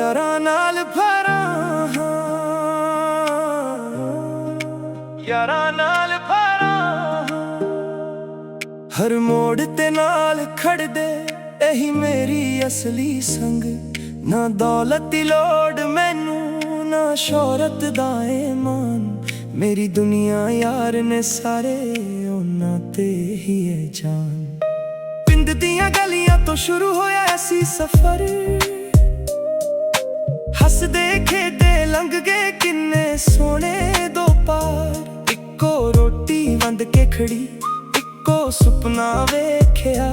यारां नाल भरा यारां नाल भरा हर मोड़ ते नाल खड़दे यही मेरी असली संग। ना दौलत दी लोड़ मैनू ना शोहरत दा मान, मेरी दुनिया यार ने सारे उन्हां ते ही है जान। पिंड दियां गलियां तो शुरू होया ऐसी सफर, हसदे खेदे लंघ गए किन्ने सोने दो पार। इक्को रोटी वंड के खड़ी इक्को सुपना वेख्या,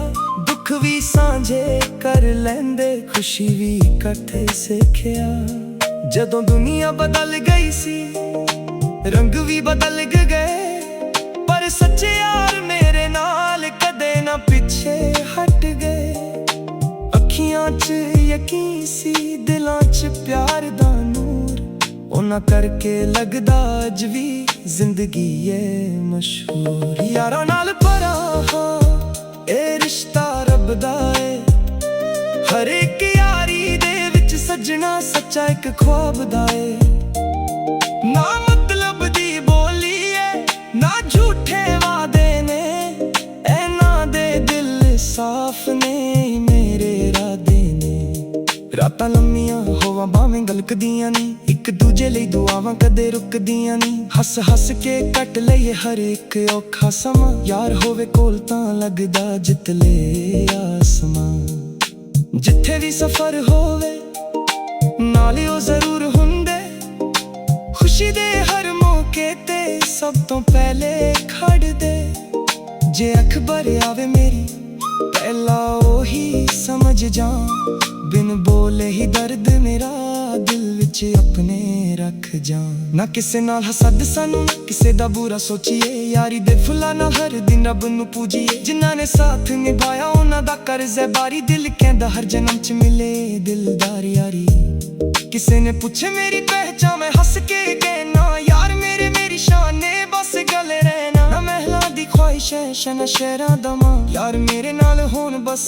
दुख भी सांझे कर लेंदे खुशी भी इकट्ठे सिखया। जदों दुनिया बदल गई सी रंग भी बदल गए, पर सच्चे यार मेरे नाल कदे ना पिछे हट गए। अखियां च यकीन सी दिलां च प्यार दा नूर, उन्हां करके लगदा अज भी जिंदगी है मशहूर। यारां नाल भरा ए रिश्ता रब दा है, हर एक यारी दे विच सजना सच्चा एक ख्वाब दा है। ना मतलब दी बोली है ना झूठे वादे ने, ऐना दे दिल साफ ने मेरे इरादे ने। रातां लम्मियां होवां बावें गलकदियां नी, एक दूजे लई दुआवां कदे रुकदियां नी। हस हस के कट लईए हर एक औखा समा, यार होवे कोल तां लगदा जित ले आसमां। जिथे भी सफर होवे नाल ओ जरूर हुंदे, खुशी दे हर मौके ते सब तो पहले खड़दे। जे अखबार आवे मेरी पहला ओही समझ जा, बिन बोले ही दर्द मेरा दिल विच अपने रख जा। ना किसे नाल हसद सानू ना किसे दा बुरा सोचिए, यारी दे फुल्लां नाल हर दिन रब नू पूजिए। जिन्हां ने साथ निभाया उन्हां दा कर्ज है बारी, दिल कहंदा हर जन्म च मिले दिलदार यारी। किसे ने पूछे मेरी पहचान मैं हंस के कहना, यार मेरे मेरी शान ने बस गले रहना। ना महलां दी ख्वाहिश है शना शहरां दा मां, यार मेरे नाल होन बस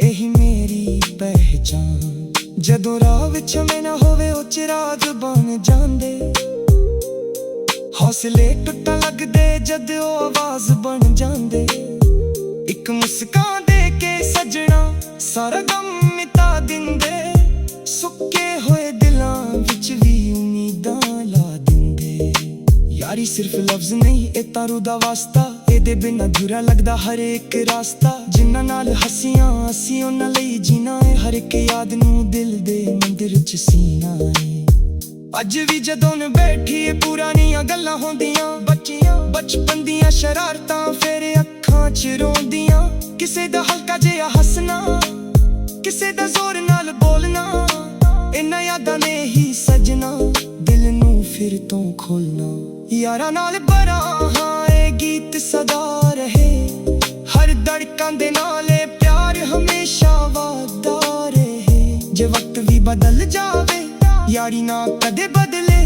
यही मेरी पहचान। जदों राह विच मैं ना होवे ओ चिराग बन जांदे, हौसले टुटन लगदे जद ओ आवाज बन जांदे। एक मुस्कान दे के सजना सारा गम मिटा दिंदे, सुक्के होए दिलां विच भी उम्मीदां ला दिंदे। यारी सिर्फ लफ्ज नहीं ए तां रूह दा वास्ता, एदे बिना अधूरा लगदा हर एक रास्ता। जिन्हां नाल हसियां असीं उन्हां लई जीना है, हर एक याद नू दिल दे मंदिर च सीना है। अज भी जदों बैठीए पुरानियां गल्लां होंदियां, बच्चियां बचपन दियां शरारतां फिर अखां च रोंदियां। किसे दा हल्का जिहा हसना किसे दा जोर नाल बोलना, इन्हां यादां ने ही सजना दिल नू फिर तो खोलना। यारां नाल भरा ए गीत सदा रहे, हर धड़कन दे नाले प्यार हमेशा वादा रहे। जे वक्त भी बदल जावे यारी ना कदे बदले,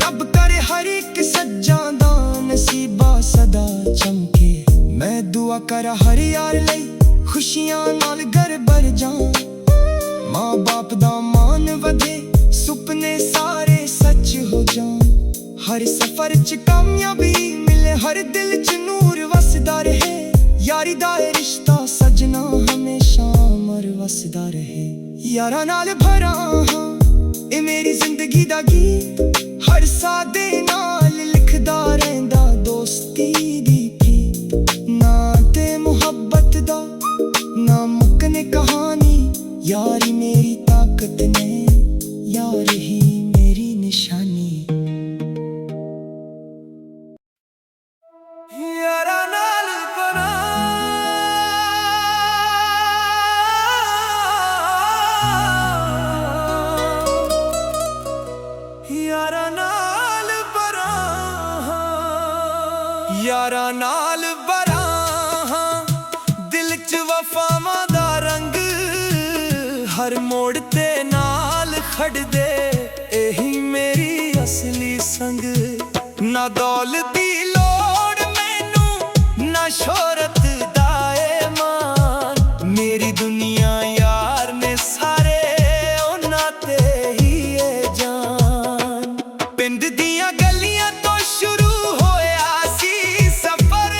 रब करे हर एक सज्जां दा नसीबा सदा चमके। मैं दुआ करा हर यार लई खुशियां नाल घर भर जान, मां बाप दा मान वधे सुपने सारे सच हो जान। हर सफर च कामयाबी मिले हर दिल च नूर वसदा रहे, यारी दा रिश्ता सजना हमेशा अमर वसदा रहे। यारां नाल भरा ए मेरी जिंदगी दा गीत, हर सादे नाल लिखदा रहिंदा दोस्ती दी प्रीत। ना ते मुहब्बत दा ना मुकने कहानी, यारी मेरी ताकत ने यार ही मेरी निशानी। यारां नाल भरा यारां नाल भरा यारां नाल भरा दिल च वफावां दा रंग, हर मोड़ ते नाल खड़दे यही मेरी असली संग। ना दौलत दी लोड़ मैनू ना शोहरत दा मान, मेरी दुनिया यार ने सारे उन्हां ते ही ਪਿੰਡ ਦੀਆਂ ਗਲੀਆਂ ਤੋਂ ਸ਼ੁਰੂ ਹੋਇਆ ਸੀ ਸਫ਼ਰ,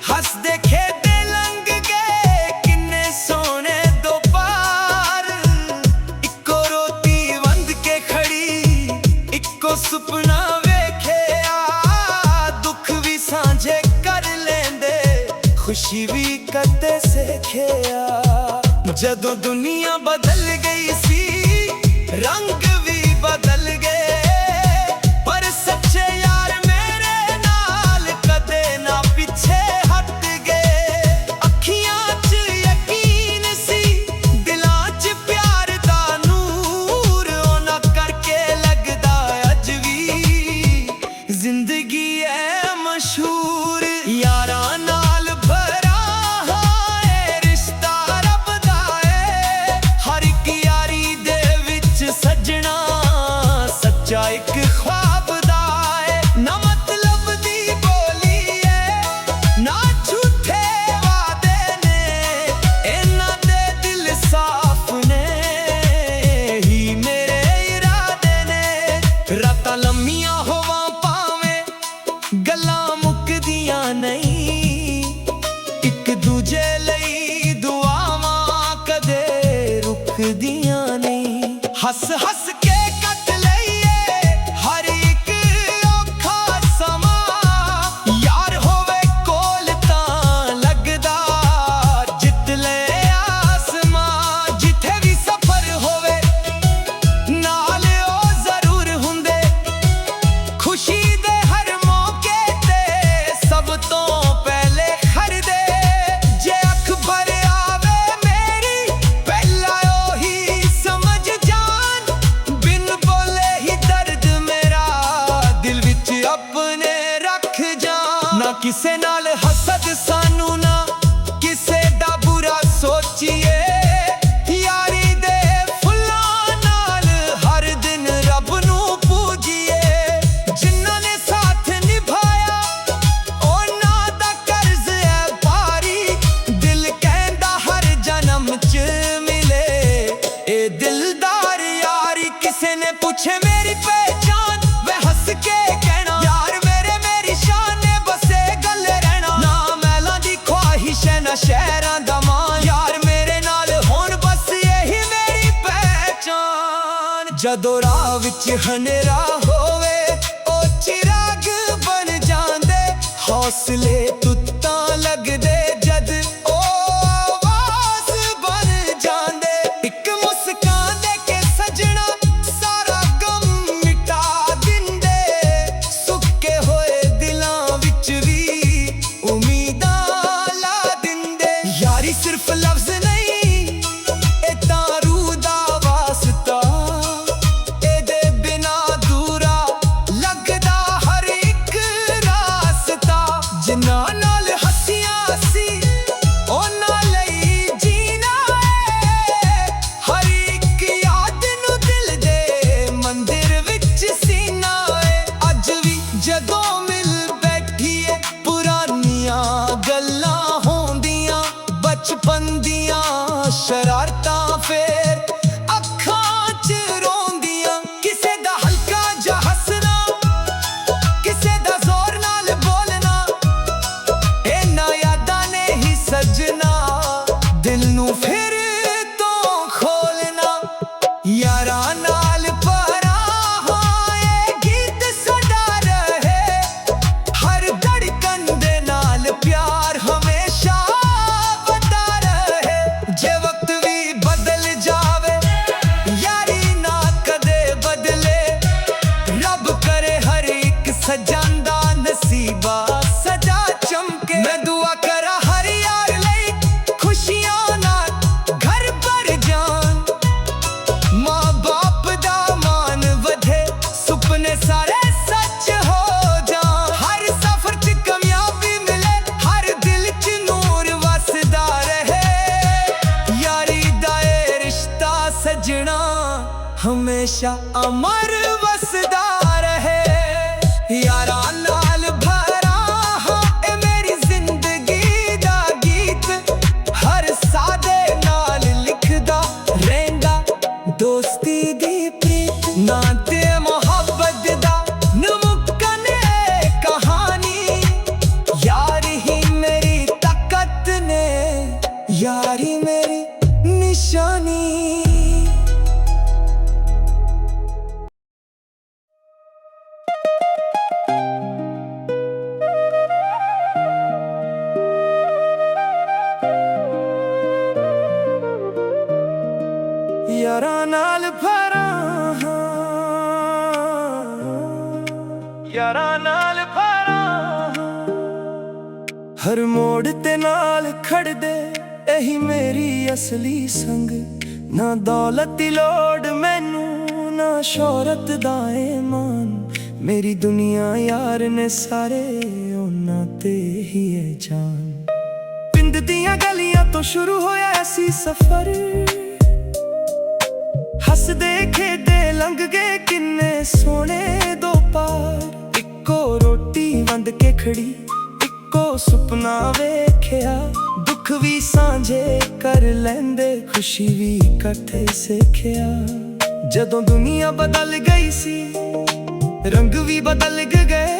ਹੱਸਦੇ ਖੇਡਦੇ ਲੰਘ ਗਏ ਕਿੰਨੇ ਸੋਹਣੇ ਦੋ ਪਾਰ। ਇੱਕੋ ਰੋਟੀ ਵੰਡ ਕੇ ਖੜੀ, ਇੱਕੋ ਸੁਪਨਾ ਵੇਖਿਆ, ਦੁੱਖ ਵੀ ਸਾਂਝੇ ਕਰ ਲੈਂਦੇ, ਖੁਸ਼ੀ ਵੀ ਕਦੇ ਸਿੱਖਿਆ। ਜਦੋਂ ਦੁਨੀਆ ਬਦਲ ਗਈ ਸੀ ਰੰਗ ਵੀ ਬਦਲ ਗਏ, ਪਰ ਸੱਚੇ ਯਾਰ ਮੇਰੇ ਨਾਲ ਕਦੇ ਨਾ ਪਿੱਛੇ ਹਟ ਗਏ। ਅੱਖੀਆਂ 'ਚ ਯਕੀਨ ਸੀ, ਦਿਲਾਂ 'ਚ ਪਿਆਰ ਦਾ ਨੂਰ, ਉਹਨਾਂ ਕਰਕੇ ਲੱਗਦਾ ਅੱਜ ਵੀ ਜ਼ਿੰਦਗੀ ਐ ਮਸ਼ਹੂਰ। ਯਾਰਾਂ ਨਾਲ ਭਰਾ ਹੈ ਰਿਸ਼ਤਾ ਰੱਬ ਦਾ ਏ, ਹਰ ਇੱਕ ਯਾਰੀ ਦੇ ਵਿੱਚ ਸੱਜਣਾ ਸੱਚਾ ਇੱਕ ख्वाब ਦਾ ਏ। ਨਾ ਮਤਲਬ ਦੀ ਬੋਲੀ ਏ, ਨਾ ਝੂਠੇ ਵਾਅਦੇ ਨੇ, ਇਹਨਾਂ ਦੇ ਦਿਲ ਸਾਫ਼ ਨੇ, ਹੀ ਮੇਰੇ ਇਰਾਦੇ ਨੇ। ਰਾਤਾਂ ਲੰਮੀਆਂ ਹੋਵਾਂ ਭਾਵੇਂ ਗੱਲਾਂ ਮੁੱਕਦੀਆਂ ਨਹੀਂ, ਇੱਕ ਦੂਜੇ ਲਈ ਦੁਆਵਾਂ ਕਦੇ ਰੁਕਦੀਆਂ ਨਹੀਂ। ਹੱਸ ਹੱਸ ਕੇ ਕੱਟ ਲਈਏ ਹਰ ਇੱਕ ਔਖਾ ਸਮਾਂ, ਯਾਰ ਹੋਵੇ ਕੋਲ ਤਾਂ ਲੱਗਦਾ ਜਿੱਤ ਲਏ ਆਸਮਾਂ। ਜਿੱਥੇ ਵੀ ਸਫ਼ਰ ਹੋਵੇ ਨਾਲ ਉਹ ਜ਼ਰੂਰ ਹੁੰਦੇ, ਖੁਸ਼ੀ ਦੇ ਹਰ ਮੌਕੇ ਤੇ ਸਭ ਤੋਂ ਪਹਿਲੇ ਖੜਦੇ। ਜੇ ਅੱਖ ਭਰ ਆਵੇ ਮੇਰੀ ਪਹਿਲਾਂ ਉਹੀ ਸਮਝ ਜਾਣ, ਬਿਨ ਬੋਲੇ ਹੀ ਦਰਦ ਮੇਰਾ ਦਿਲ ਵਿੱਚ ਆਪਣੇ ਰੱਖ ਜਾਣ। ਨਾ ਕਿਸੇ ਨਾਲ ਹਸਦ ਸਾਨੂੰ, ਨਾ ਕਿਸੇ ਦਾ ਬੁਰਾ ਸੋਚੀਏ, ਯਾਰੀ ਦੇ ਫੁੱਲਾਂ ਨਾਲ ਹਰ ਦਿਨ ਰੱਬ ਨੂੰ ਪੂਜੀਏ। ਜਿਨ੍ਹਾਂ ਨੇ ਸਾਥ ਨਿਭਾਇਆ ਉਹਨਾਂ ਦਾ ਕਰਜ਼ ਹੈ ਭਾਰੀ, ਦਿਲ ਕਹਿੰਦਾ ਹਰ ਜਨਮ 'ਚ ਮਿਲੇ ਇਹ ਦਿਲਦਾਰ ਯਾਰੀ। ਕਿਸੇ ਨੇ ਪੁੱਛੇ ਮੇਰੀ ਪਹਿਚਾਨ, ਵੇ ਹੱਸ ਕੇ ਕਹਿਣਾ ਯਾਰ ਮੇਰੇ ਮੇਰੀ ਸ਼ਾਨ ਨੇ, ਬਸੇ ਗੱਲ ਰਹਿਣਾ। ਨਾ ਮਹਿਲਾਂ ਦੀ ਖਵਾਹਿਸ਼ ਹੈ ਨਾ ਸ਼ਹਿਰਾਂ ਦਾ ਮਾਣ, ਯਾਰ ਮੇਰੇ ਨਾਲ ਹੁਣ ਬਸ ਇਹੀ ਮੇਰੀ ਪਹਿਚਾਨ। ਜਦੋਂ ਰਾਹ ਵਿੱਚ ਹਨੇਰਾ ਹੋਵੇ ਉਹ ਚਿਰਾਗ ਬਣ ਜਾਂਦੇ, ਹੌਸਲੇ ਤੁੱਤਾਂ ਲੱਗਦੇ ਜਦ ਉਹ ਆਵਾਜ਼ ਬਣ ਜਾਂਦੇ। ਇੱਕ ਮੁਸਕਾਨ ਦੇ ਕੇ ਸਜਣਾ ਸਾਰਾ ਗਮ ਮਿਟਾ ਦਿੰਦੇ, ਸੁੱਕੇ ਹੋਏ ਦਿਲਾਂ ਵਿੱਚ ਵੀ ਉਮੀਦਾਂ ਲਾ ਦਿੰਦੇ। ਯਾਰੀ ਸਿਰਫ ਲਫ਼ਜ਼ ਨਹੀਂ ਇਹ ਤਾਂ ਰੂਹ ਦਾ ਵਾਸਤਾ, ਇਹਦੇ ਬਿਨਾਂ ਅਧੂਰਾ ਲੱਗਦਾ ਹਰ ਇੱਕ ਰਾਸਤਾ। ਜਿਨ੍ਹਾਂ ਨਾਲ ਹੱਸੀਆਂ ਸੀ ਉਹਨਾਂ ਲਈ ਜੀਣਾ ਏ, ਹਰ ਇੱਕ ਯਾਦ ਨੂੰ ਦਿਲ ਦੇ ਮੰਦਿਰ ਵਿੱਚ ਸੀਨਾ ਏ। ਅੱਜ ਵੀ ਜਦੋਂ ਮਿਲ ਬੈਠੀਏ ਪੁਰਾਣੀਆਂ ਗੱਲਾਂ ਹੁੰਦੀਆਂ, ਬਚਪਨ ਦੀਆਂ ਸ਼ਰਾਰਤਾਂ ਫੇਰ ਅੱਖਾਂ 'ਚ ਰੋਂਦੀਆਂ। ਕਿਸੇ ਦਾ ਹਲਕਾ ਜਿਹਾ ਹੱਸਣਾ, ਕਿਸੇ ਦਾ ਜ਼ੋਰ ਨਾਲ ਬੋਲਣਾ, ਇਹਨਾਂ ਯਾਦਾਂ ਨੇ ਹੀ ਸੱਜਣਾ ਦਿਲ ਨੂੰ ਫਿਰ ਤੋਂ ਖੋਲਣਾ। ਯਾਰਾਂ ਨਾਲ ਭਰਾ ਹਾਂ ਇਹ ਗੀਤ ਸਾਡਾ ਰਹੇ, ਹਰ ਧੜਕਨ ਦੇ ਨਾਲ ਪਿਆਰ ਹਮੇਸ਼ਾ ਵਧਦਾ ਰਹੇ। ਜੇ ਵਕਤ ਵੀ ਬਦਲ ਜਾਵੇ ਯਾਰੀ ਨਾ ਕਦੇ ਬਦਲੇ, ਰੱਬ ਕਰੇ ਹਰ ਇੱਕ ਸਜਾਂਦਾ ਨਸੀਬਾ ਸਜਾ ਚਮਕੇ। ਮੈਂ ਦੁਆ ਕਰਾਂ ਹਰ ਯਾਰ ਲਈ ਖੁਸ਼ੀਆਂ ਨਾਲ ਘਰ ਭਰ ਜਾਣ, ਮਾਂ ਬਾਪ ਦਾ ਮਾਣ ਵਧੇ, ਸੁਪਨੇ ਸਾਰੇ ਸੱਚ ਹੋ ਜਾਣ। ਹਰ ਸਫ਼ਰ 'ਚ ਕਾਮਯਾਬੀ ਮਿਲੇ, ਹਰ ਦਿਲ 'ਚ ਨੂਰ ਵਸਦਾ ਰਹੇ। ਯਾਰੀ ਦਾ ਇਹ ਰਿਸ਼ਤਾ ਸਜਣਾ ਹਮੇਸ਼ਾ ਅਮਰ ਵਸਦਾ ਰਹੇ। ਯਾਰਾਂ ਨਾਲ ਭਰਾ ਹਾਂ ਇਹ ਮੇਰੀ ਜ਼ਿੰਦਗੀ ਦਾ ਗੀਤ, ਹਰ ਸਾਦੇ ਨਾਲ ਲਿਖਦਾ ਰਹਿੰਦਾ ਦੋਸਤੀ ਦੀ ਪ੍ਰੀਤ। ਨਾ ਤੇ यारां नाल भरा यारां नाल भरा हर मोड़ ते नाल खड़दे यही मेरी असली संग ना दौलत दी लोड़ मैनू ना शोहरत दा ईमान मेरी दुनिया यार ने सारे उन्हां ते ही है जान पिंड दियां गलियां तो शुरू होया ऐसी सफर हसदे खेदे लंघ गए किन्ने सोने दो पार इक्को रोटी वंड के खड़ी इक्को सुपना वेख्या दुख भी सांझे कर लेंदे खुशी भी इकट्ठे सिखया जदों दुनिया बदल गई सी रंग भी बदल गए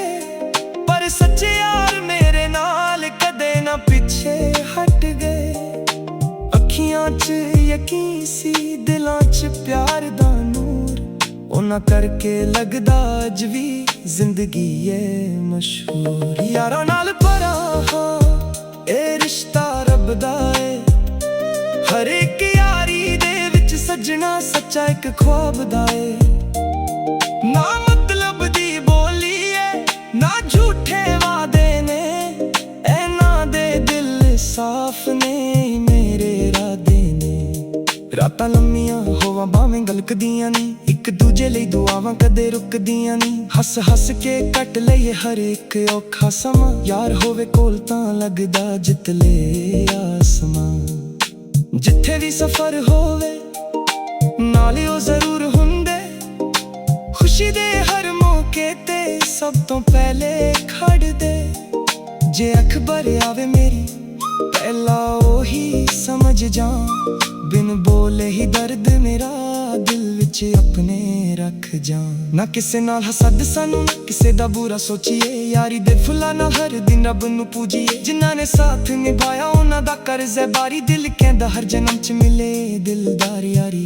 पर सच्चे यार मेरे नाल कदे ना पीछे हट गए अखियां च यकीन सी दिलां च प्यार दा नूर उन्हां करके लगदा अज भी जिंदगी है मशहूर यारां नाल भरा ए रिश्ता रब दा है हर एक यारी दे विच सजना सच्चा एक ख्वाब दा है ना मतलब दी बोली है ना झूठे वादे ने ऐना दे दिल साफ ने मेरे इरादे ने रातां लम्मियां होवां बावें गलकदियां नी एक दूजे लई दुआवां कदे रुकदियां नी हस हस के कट लईए हर एक औखा समा यार होवे कोल तां लगदा जित ले आसमां जिथे भी सफर होवे नाले ओ जरूर हुंदे खुशी दे हर मौके ते सब तो पहले खड़ दे जे अखबार आवे मेरी पहला ओही समझ जा बिन बोले ही दर्द मेरा दिल विच अपने रख जा ना किसे नाल हसद सानू ना किसे दा बुरा सोचिए यारी दे फुल्लां नाल हर दिन रब नू पूजिए जिन्हां ने साथ निभाया उन्हां दा कर्ज है बारी दिल कहंदा हर जन्म च मिले दिलदार यारी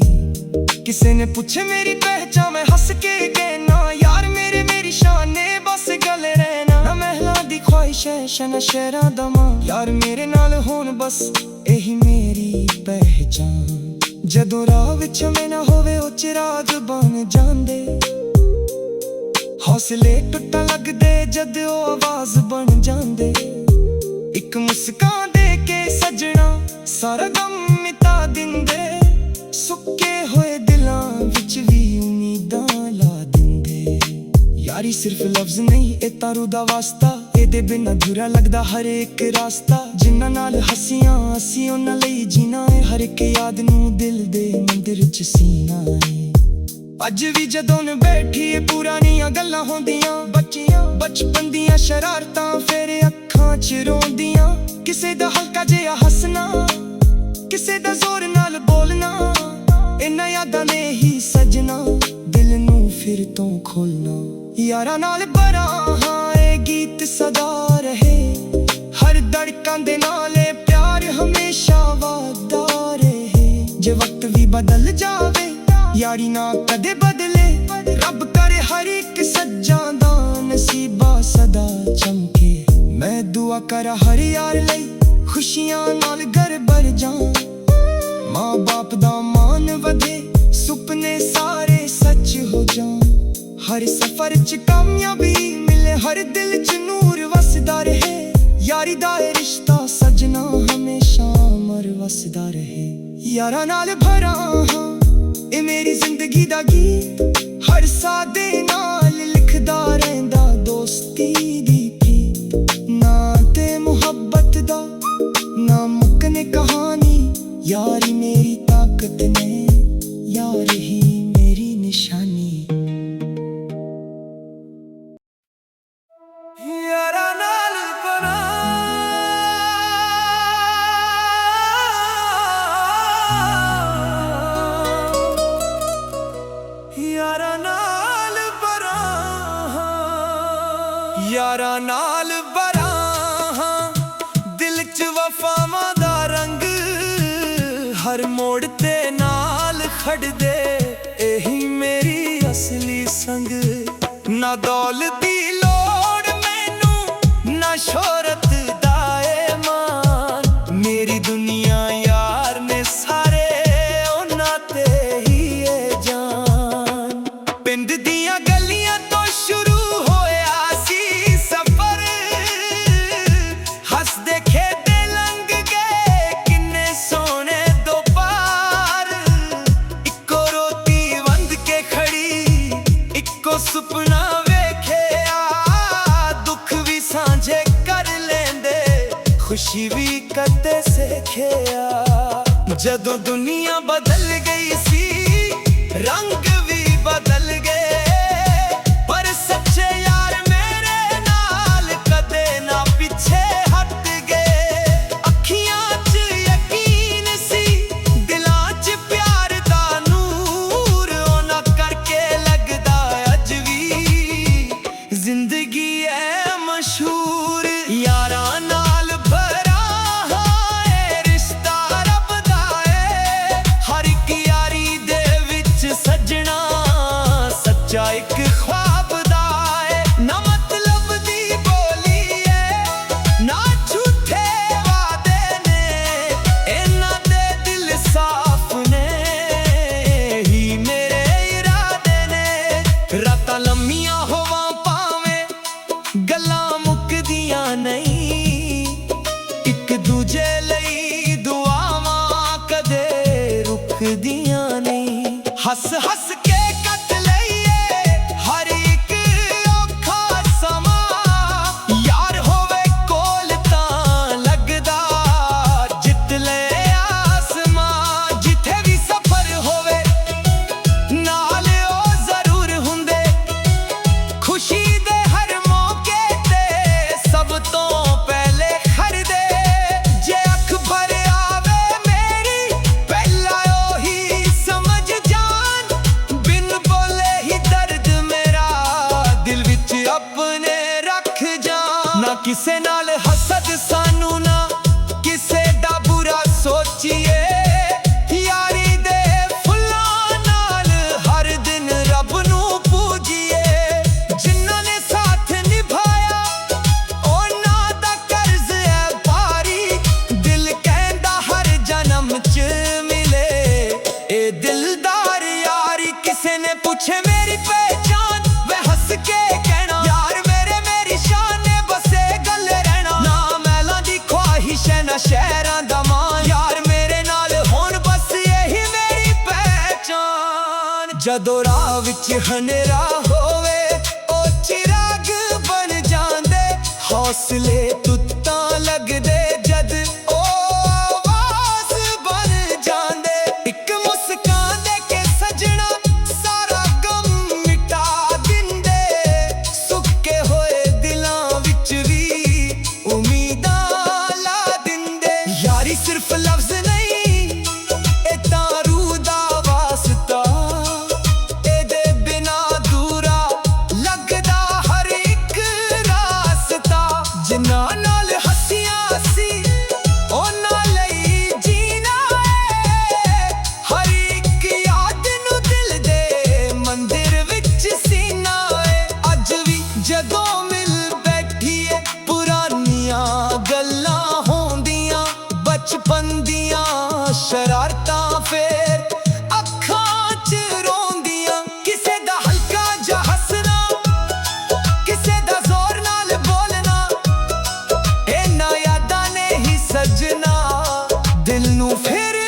किसे ने पूछे मेरी पहचान मैं हंस के कहना यार मेरे मेरी शान ने बस गले रहना ना महलां दी ख्वाहिश है शना शहरां दा मां यार मेरे नाल होन बस यही मेरी पहचान जदों राह विच मैं ना होवे ओ चिराग बन जांदे हौसले टुटन लगदे जद ओ आवाज बन जांदे एक मुस्कान दे के सजना सारा गम मिटा दिंदे सुक्के होए दिलां विच भी उम्मीदां ला दिंदे यारी सिर्फ लफ्ज नहीं ए तारू दा वास्ता एदे बिना अधूरा लगदा हर एक रास्ता जिन्हां नाल हसियां असी उन्हां लई जीना है हर एक याद नू दिल दे मंदिर च सीना है अज भी जदों बैठीए पुरानियां गल्लां होंदियां बच्चियां बचपन दियां शरारतां फिर अखां च रोंदियां किसे दा हल्का जिहा हसना किसे दा जोर नाल बोलना इन्हां यादां ने ही सजना दिल नू फिर तो खोलना यारां नाल भरा ए गीत सदा रहे हर धड़कन दे नाल प्यार हमेशा वादा रहे जे वक्त भी बदल जावे यारी ना कदे बदले रब करे हर एक सज्जां दा नसीबा सदा चमके मैं दुआ करा हर यार लई खुशियां नाल घर भर जान मां बाप दा मान वधे सुपने सारे सच हो जान हर सफर च कामयाबी मिले हर दिल च नूर वसदा रहे यारी दा रिश्ता सजना हमेशा अमर वसदा रहे यारां नाल भरा ए मेरी जिंदगी दा गीत हर सादे नाल लिखदा रहिंदा दोस्ती दी प्रीत ना ते मुहब्बत दा ना मुकने कहानी यारी मेरी ताकत ने यार ही मेरी निशानी यारां नाल भरा यारां नाल भरा यारां नाल भरा दिल च वफावां दा रंग हर मोड़ ते नाल खड़दे यही मेरी असली संग ना दौलत दी लोड़ मैनू ना शोहरत दा ईमान मेरी दुनिया यार ने सारे उन्हां ते ही खुशी भी कदे सिखिया। जदों दुनिया बदल गई सी रंग भी बदल गए, पर सच्चे यार मेरे नाल कदे ना पिछे हट गए। अखियां च यकीन सी दिलां च प्यार दा नूर, ओना करके लगदा अज भी जिंदगी है मशहूर। यारां नाल भरा है रिश्ता रब दा है, हर एक यारी दे विच सजना सच्चा एक ख्वाब दा है। ना मतलब दी बोली है ना झूठे वादे ने, इन्हां दे दिल साफ ने ही मेरे इरादे ने। रातां लम्मियां होवां भावें गल्लां मुकदियां नहीं, एक दूजे लई दुआवां कदे रुकदियां नहीं। हस हस के कट लईए हर एक औखा समां, यार होवे कोल तां लगदा जित ले आसमां। जिथे भी सफर होवे नाल ओ जरूर हुंदे, खुशी दे हर मौके ते सब तो पहले खड़दे। जे अख भर आवे मेरी पहला ओही समझ जान, बिन बोले ही दर्द मेरा दिल विच अपने रख जान। ना किसे नाल हसद सानू ना किसे दा बुरा सोचिए, यारी दे फुल्लां नाल हर दिन रब नू पूजिए। जिन्हां ने साथ निभाया ओना दा कर्ज है भारी, दिल कहंदा हर जन्म च मिले ए दिलदार यारी। किसे ने पूछे मेरी पहचान वे हंस के कहना, यार मेरे मेरी शान ने बसे गल रहना। ना महलां दी ख्वाहिश है ना शहरां दा मान, यार मेरे नाल होण बस यही मेरी पहचान। जदों राह विच हनेरा होवे ओ चिराग बन जांदे, हौसले तुत्तां लगदे जद ओ आवाज बन जांदे। एक मुस्कान दे के सजना सारा गम मिटा दिंदे, सुक्के होए दिलां विच भी उम्मीदां ला दिंदे। यारी सिर्फ लफ्ज नहीं ए तां रूह दा वास्ता, एदे बिना दूरा लगदा हर एक रास्ता। जिन्हां नाल हसियां सी ओना लई जीना है, हर एक याद नू दिल दे मंदिर विच सीना है। अज भी जदों मिल बैठीए पुरानियां गल्लां होंदियां, बचपन दियां शरारतां फेर अखां च रोंदियां। किसे दा हल्का जा हसना किसे दा जोर नाल बोलना, इन्हां यादां ने ही सजना दिल नू फिर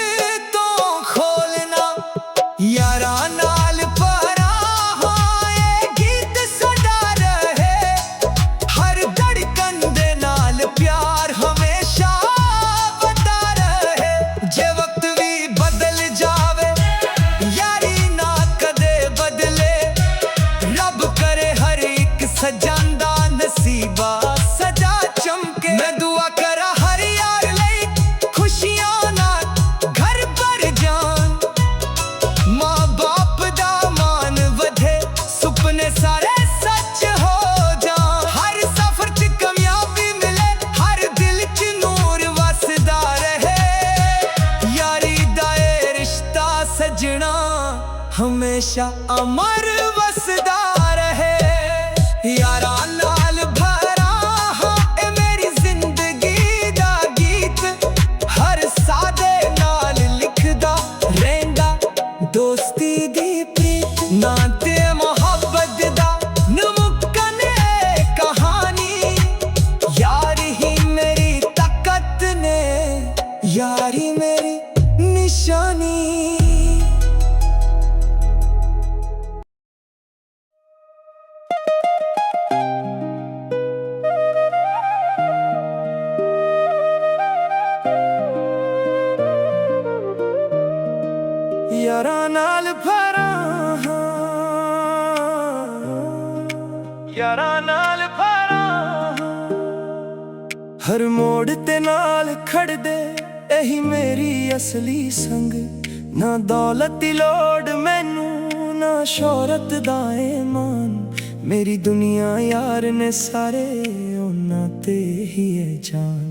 तो खोलना। यारां नाल भरा हां ये गीत सदा रहे, हर धड़कन दे नाल प्यार हमेशा बता रहे। जे वक्त भी बदल जावे यारी ना कदे बदले, रब करे हर एक सजांदा नसीबा सजा चमके। मैं दुआ करा हर यार लई खुशियां नाल घर भर जान, मां बाप दा मान वधे सुपने सारे सच हो जान। हर सफर च कामयाबी मिले हर दिल च नूर वसदा रहे, यारी दा ए रिश्ता सजना हमेशा अमर वसदा रहे। यारां नाल भरा हां ए मेरी जिंदगी दा गीत, हर सादे नाल लिखदा रहिंदा दोस्ती दी प्रीत। ना ते मोहब्बत दा नमुकन कहानी, यार ही मेरी ताकत ने, यारी मेरी निशानी। यारां नाल भरा हां, यारां नाल भरा हां। हर मोड़ ते नाल खड़दे यही मेरी असली संग। ना दौलत दी लोड़ मैनू, ना शोहरत दा ईमान। मेरी दुनिया यार ने सारे, उन्हां ते ही है जान।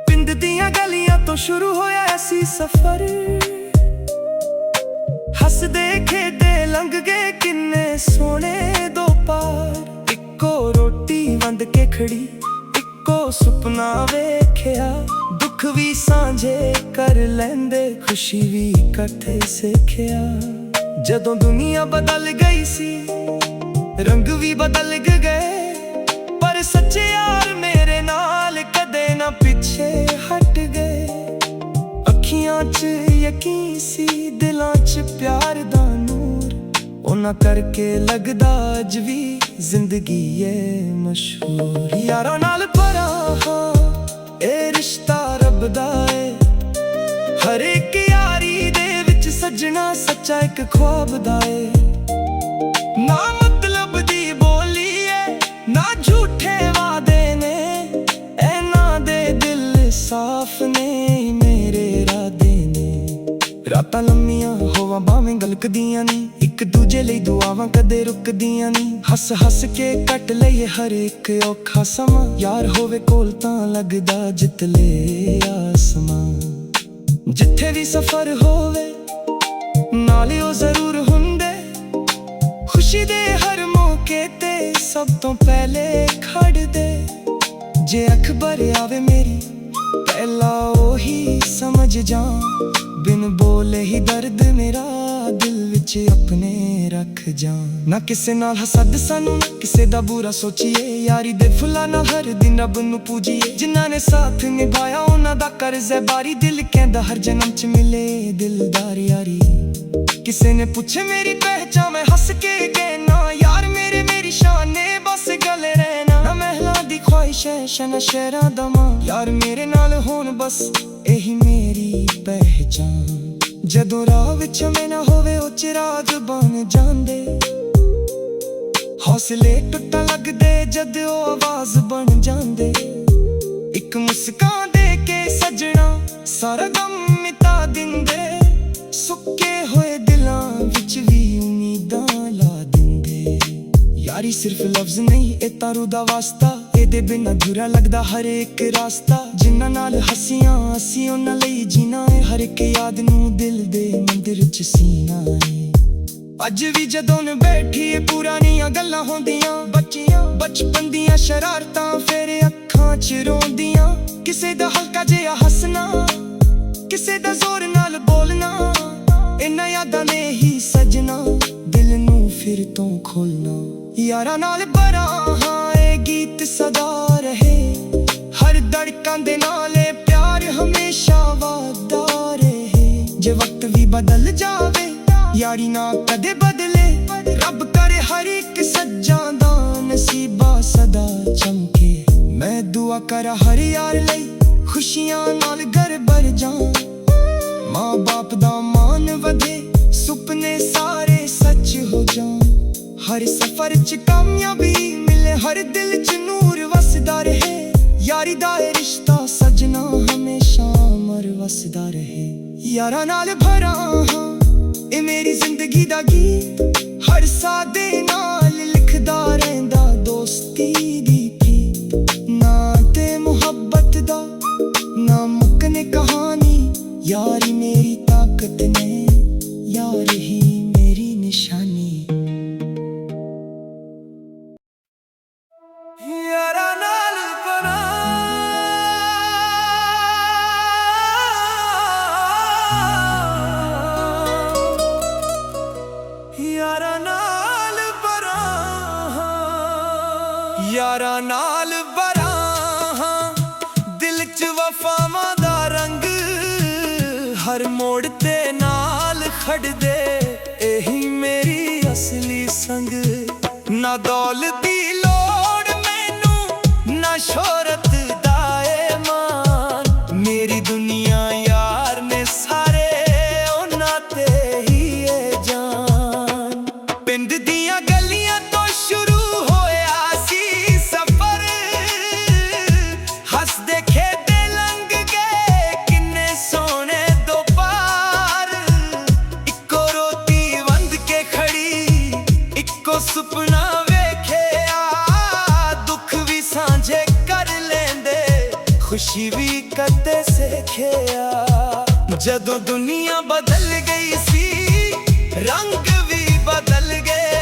पिंड दियां गलियां तो शुरू होया ऐसी सफर। हसदे खेदे लंघ गए किन्ने सोने दो पार। इक्को रोटी वंड के खड़ी, इक्को सुपना वेख्या। दुख भी सांझे कर लेंदे, खुशी भी इकट्ठे सेख्या। जदों दुनिया बदल गई सी, रंग भी बदल गए, पर सच्चे यार मेरे नाल कदे ना पिछे हट गए। अखियां च यकीन सी, दिलां च प्यार दा नूर। उन्हां करके लगदा अज भी जिंदगी है मशहूर। यारां नाल भरा हां, ए रिश्ता रब दा है। हर एक यारी दे विच सजना सच्चा एक ख्वाब दा है। ना मतलब दी बोली है, ना झूठे वादे ने, ऐना दे दिल साफ ने मेरे इरादे ने। रातां लम्मियां होवां भावें गलकदियां नी, एक दूजे लई दुआवां कदे रुकदियां नी। हस हस के कट लईए हर एक औखा समा। यार होवे कोल तां लगदा जित ले आसमां। जिथे भी सफर होवे नाल ओ जरूर हुंदे, खुशी दे हर मौके ते सब तो पहले खड़दे। जे अखबर आवे मेरी पहला ओही समझ जा, बिन बोले ही दर्द मेरा दिल विच अपने रख जा। ना किसे नाल हसद सानू, ना किसे दा बुरा सोचिए। यारी दे फुल्लां नाल हर दिन रब नू पूजिए। जिन्हां ने साथ निभाया उन्हां दा कर्ज है बारी। दिल कहंदा हर जन्म च मिले दिलदार यारी। किसे ने पूछे मेरी पहचान, मैं हंस के कहना यार मेरे मेरी शान ने बस गले रहना। ना महलां दी ख्वाहिश है शना शहरां दा मां, यार मेरे नाल होन बस यही मेरी पहचान। जदों राह विच मैं ना होवे ओ चिराग बन जांदे, हौसले टुटन लगदे जद ओ आवाज बन जांदे। एक मुस्कान दे के सजना सारा गम मिटा दिंदे, सुक्के होए दिलां विच भी उम्मीदां ला दिंदे। यारी सिर्फ लफ्ज नहीं ए तारू दा वास्ता, एदे बिना अधूरा लगदा हर एक रास्ता। जिन्हां नाल हसियां असी उन्हां लई जीना है, हर एक याद नू दिल दे मंदिर च सीना है। अज भी जदों बैठीए पुरानियां गल्लां होंदियां, बच्चियां बचपन दियां शरारतां फिर अखां च रोंदियां। किसे दा हल्का जिहा हसना, किसे दा जोर नाल बोलना, इन्हां यादां ने ही सजना दिल नू फिर तो खोलना। यारां नाल भरा हां ए गीत सदा रहे, हर धड़कन दे नाले प्यार हमेशा वादा रहे। जे वक्त भी बदल जावे यारी ना कदे बदले, रब करे हर एक सज्जां दा नसीबा सदा चमके। मैं दुआ करा हर यार लई खुशियां नाल घर भर जान। मां बाप दा मान वधे, सुपने सारे सच हो जान। हर सफर च कामयाबी मिले, हर दिल च नूर वसदा रहे। यारी दा रिश्ता सजना हमेशा अमर वसदा रहे। यारां नाल भरा हां ए मेरी जिंदगी दा गीत, हर सादे नाल लिखदा रहिंदा दोस्ती दी प्रीत। ना ते मुहब्बत दा ना मुकने कहानी, यारी मेरी ताकत ने, यार ही मेरी निशानी। यारां नाल भरा यारां नाल भरा, यारां नाल भरा दिल च वफावां दा रंग। हर मोड़ ते नाल खड़दे यही मेरी असली संग। ना दौलत दी लोड़ मैनू, ना शोहरत दा ईमान। मेरी दुनिया यार ने सारे उन्हां ते ही ਖੁਸ਼ੀ ਵੀ ਕਦੇ ਸਿੱਖਿਆ। ਜਦੋਂ ਦੁਨੀਆ ਬਦਲ ਗਈ ਸੀ ਰੰਗ ਵੀ ਬਦਲ ਗਏ,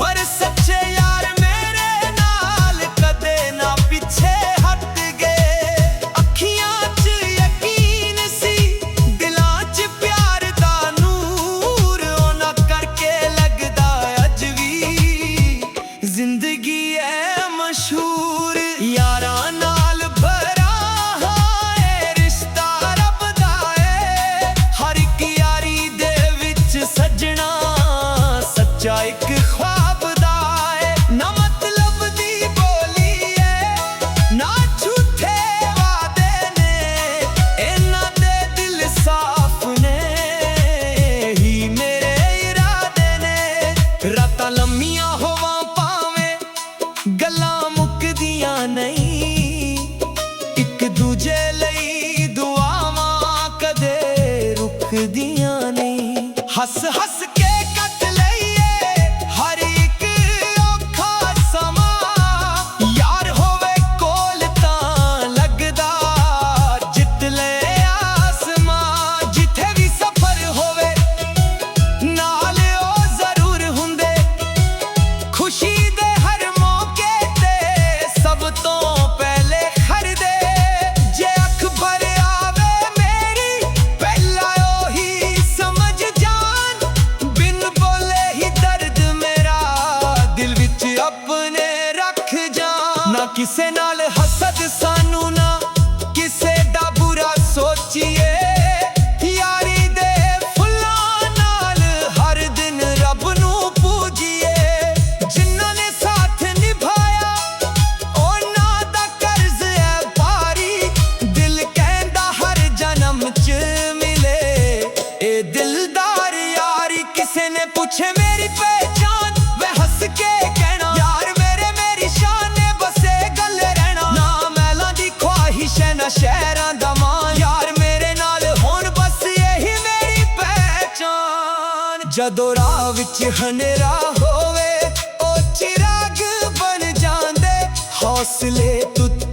ਪਰ ਸੱਚੇ ਯਾਰ ਮੇਰੇ ਨਾਲ ਕਦੇ ਨਾ ਪਿੱਛੇ ਹਟ ਗਏ। ਅੱਖੀਆਂ 'ਚ ਯਕੀਨ ਸੀ, ਦਿਲਾਂ 'ਚ ਪਿਆਰ ਦਾ ਨੂਰ, ਉਹਨਾਂ ਕਰਕੇ ਲੱਗਦਾ ਅੱਜ ਵੀ ਜ਼ਿੰਦਗੀ ਐ ਮਸ਼ਹੂਰ। ਯਾਰਾਂ ਨਾਲ ਭਰਾ ਹੋਏ ਰਿਸ਼ਤਾ ਰੱਬ ਦਾ ਏ, ਹਰ ਇੱਕ ਯਾਰੀ ਦੇ ਵਿੱਚ ਸੱਜਣਾ ਸੱਚਾ ਇੱਕ ख्वाब ਦਾ ਏ। ਨਾ ਮਤਲਬ ਦੀ ਬੋਲੀ ਏ ਨਾ ਝੂਠੇ ਵਾਅਦੇ ਨੇ, ਇਹਨਾਂ ਦੇ ਦਿਲ ਸਾਫ਼ ਨੇ, ਇਹੀ ਮੇਰੇ ਇਰਾਦੇ ਨੇ। ਰਾਤਾਂ ਲੰਮੀਆਂ ਹੋਵਾਂ ਭਾਵੇਂ ਗੱਲਾਂ ਮੁੱਕਦੀਆਂ ਨਹੀਂ, ਇੱਕ ਦੂਜੇ ਲਈ ਦੁਆਵਾਂ ਕਦੇ ਰੁਕਦੀਆਂ ਨਹੀਂ। ਹੱਸ ਹੱਸ ਕੇ ਕੱਟ ਲਈਏ ਹਰ ਇੱਕ ਔਖਾ ਸਮਾਂ, ਯਾਰ ਹੋਵੇ ਕੋਲ ਤਾਂ ਲੱਗਦਾ ਜਿੱਤ ਲਏ ਆਸਮਾਂ। ਜਿੱਥੇ ਵੀ ਸਫ਼ਰ ਹੋਵੇ ਨਾਲ ਉਹ ਜ਼ਰੂਰ ਹੁੰਦੇ, ਖੁਸ਼ੀ ਦੇ ਹਰ ਮੌਕੇ ਤੇ ਸਭ ਤੋਂ ਪਹਿਲੇ ਖੜਦੇ। ਜੇ ਅੱਖ ਭਰ ਆਵੇ ਮੇਰੀ ਪਹਿਲਾਂ ਉਹੀ ਸਮਝ ਜਾਣ, ਬਿਨ ਬੋਲੇ ਹੀ ਦਰਦ ਮੇਰਾ ਦਿਲ ਵਿੱਚ ਆਪਣੇ ਰੱਖ ਜਾਣ। ਨਾ ਕਿਸੇ ਨਾਲ ਹਸਦ ਸਾਨੂੰ, ਨਾ ਕਿਸੇ ਦਾ ਬੁਰਾ ਸੋਚੀਏ, ਯਾਰੀ ਦੇ ਫੁੱਲਾਂ ਨਾਲ ਹਰ ਦਿਨ ਰੱਬ ਨੂੰ ਪੂਜੀਏ। ਜਿਨ੍ਹਾਂ ਨੇ ਸਾਥ ਨਿਭਾਇਆ ਉਹਨਾਂ ਦਾ ਕਰਜ਼ ਹੈ ਭਾਰੀ, ਦਿਲ ਕਹਿੰਦਾ ਹਰ ਜਨਮ 'ਚ ਮਿਲੇ ਇਹ ਦਿਲਦਾਰ ਯਾਰੀ। ਕਿਸੇ ਨੇ ਪੁੱਛੇ ਮੇਰੀ ਪਹਿਚਾਨ, ਮੈਂ ਹੱਸ ਕੇ ਕਹਿਣਾ ਯਾਰ ਮੇਰੇ ਮੇਰੀ ਸ਼ਾਨ ਨੇ ਬਸੇ ਗੱਲ ਰਹਿਣਾ। ਨਾ ਮਹਿਲਾਂ ਦੀ ਖਵਾਹਿਸ਼ ਹੈ ਨਾ ਸ਼ਹਿਰਾਂ ਦਾ ਮਾਣ, ਯਾਰ ਮੇਰੇ ਨਾਲ ਹੁਣ ਬਸ ਇਹੀ ਮੇਰੀ ਪਹਿਚਾਨ। ਜਦੋਂ ਰਾਹ ਵਿੱਚ ਹਨੇਰਾ ਹੋਵੇ ਉਹ ਚਿਰਾਗ ਬਣ ਜਾਂਦੇ, ਹੌਸਲੇ ਟੁੱਟ